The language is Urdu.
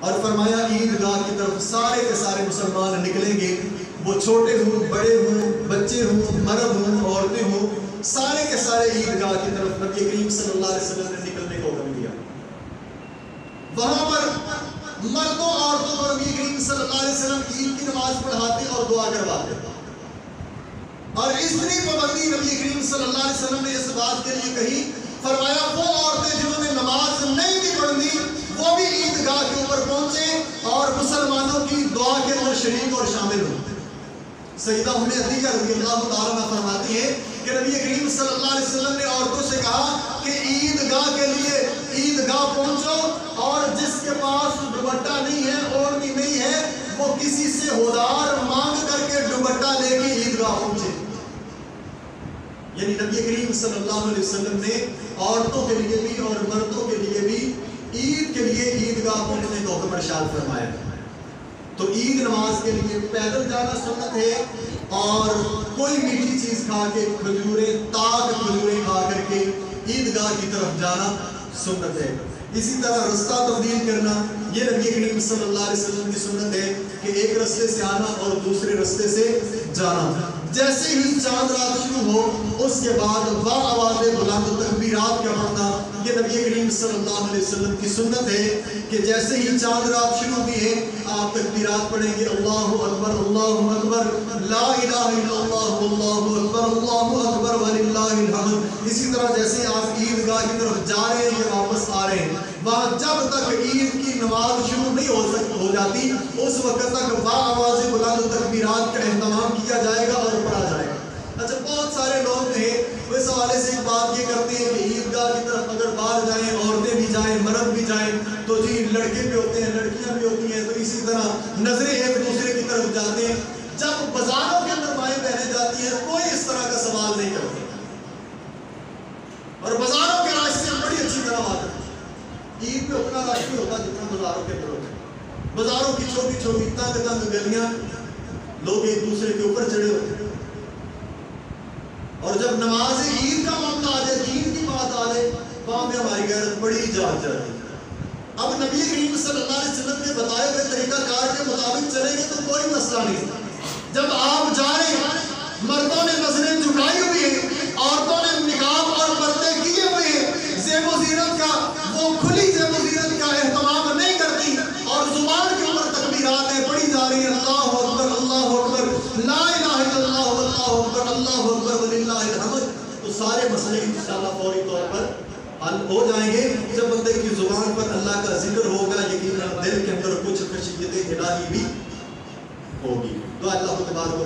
اور فرمایا عیدگاہ کی طرف سارے کے سارے مسلمان نکلیں گے، وہ چھوٹے ہوں، بڑے ہوں، بچے ہوں، مرد ہوں، عورتیں ہوں، سارے کے سارے عیدگاہ کی طرف نبی کریم صلی اللہ علیہ وسلم نے نکلنے کو حکم دیا۔ وہاں پر مردوں عورتوں پر نبی کریم صلی اللہ علیہ وسلم عید کی نماز پڑھاتے اور دعا کرواتے، اور اتنی پابندی نبی کریم صلی اللہ علیہ وسلم نے اس بات کے لیے کہی، فرمایا وہ عورتیں جنہوں نے نماز نہیں بھی پڑھنی وہ بھی عیدگاہ کے اوپر پہنچے اور مسلمانوں کی دعا کے اندر شریک اور شامل ہوں۔ سیدہ ام عطیہ رضی اللہ تعالیٰ عنہ فرماتی ہے کہ نبی کریم صلی اللہ علیہ وسلم نے عورتوں سے کہا کہ عیدگاہ کے لیے عیدگاہ پہنچو، اور جس کے پاس دوپٹہ نہیں ہے، اوڑھنی نہیں ہے، وہ کسی سے ہودار مانگ کر کے دوپٹہ لے کے عیدگاہ پہنچے۔ یعنی نبی کریم صلی اللہ علیہ وسلم نے عورتوں کے لیے بھی اور مردوں کے لیے بھی عید کے لیے عیدگاہ پہنچنے کا حکم ارشاد فرمایا۔ تو عید نماز کے لیے پیدل جانا سنت ہے، اور کوئی میٹھی چیز کھا کے کھجوریں کھا کر کے عیدگاہ کی طرف جانا سنت ہے۔ اسی طرح رستہ تبدیل کرنا یہ نبی کریم صلی اللہ علیہ وسلم کی سنت ہے کہ ایک رستے سے آنا اور دوسرے رستے سے جانا۔ جیسے ہی چاند رات شروع ہو اس کے بعد با آواز بلند تکبیرات کا پڑھنا یہ نبی کریم صلی اللہ علیہ وسلم کی سنت ہے کہ جیسے ہی چاند رات شروع ہوئی ہے آپ تکبیرات پڑھیں گے، اللہ اکبر لا الہ الا اللہ اللہ اکبر وللہ الحمد۔ اسی طرح جیسے آپ عیدگاہ کی طرف جا رہے ہیں یا واپس آ رہے ہیں، وہاں جب تک عید کی نماز شروع نہیں ہو جاتی اس وقت تک با آواز بلند تکبیرات کا اہتمام کیا جائے گا اور پڑھا جائے گا۔ اچھا، بہت سارے لوگ ہیں وہ اس حوالے سے ایک بات یہ کرتے ہیں کہ عیدگاہ کی طرف اگر باہر جائیں، عورتیں بھی جائیں، مرد بھی جائیں، تو جی لڑکے بھی ہوتے ہیں، لڑکیاں بھی ہوتی ہیں، تو اسی طرح نظریں ایک دوسرے کی طرف جاتے ہیں۔ جب بازاروں کے اندر مائیں بہنے جاتی ہیں کوئی اس طرح کا سوال نہیں کرتے، اور بازاروں کے راستے بڑی اچھی طرح آتے ہیں۔ عید میں اتنا رش نہیں ہوتا جتنا بازاروں کے اندر ہوتا ہے۔ بازاروں کی چھوٹی چھوٹی تنگ گلیاں، لوگ ایک دوسرے کے اوپر چڑھے ہوتے ہیں، اور جب نماز عید کا معاملہ آ جائے، دین کی بات آ جائے، وہاں میں ہماری غیرت بڑی جاگ جاتی ہے۔ اب نبی کریم صلی اللہ علیہ وسلم کے بتائے ہوئے طریقہ کار کے مطابق چلیں گے تو کوئی مسئلہ نہیں۔ جب آپ جا رہے ہیں، مردوں نے نظریں جھکائی ہوئی ہیں، عورتوں نے نقاب اور پردے کیے ہوئے ہیں، زیب و زینت کا وہ کھلی زیب و زینت کا اہتمام نہیں کرتی، اور زبان کے اوپر تکبیراتیں پڑھی جا رہی ہیں، اللہ اکبر لا الہ الا اللہ اللہ اکبر وللہ الحمد، تو سارے مسئلے انشاءاللہ فوری طور پر حل ہو جائیں گے۔ جب بندے کی زبان پر اللہ کا ذکر ہوگا یقیناً دل کے اندر کچھ خشیت الہی بھی ہوگی۔ تو اللہ تبارک و تعالیٰ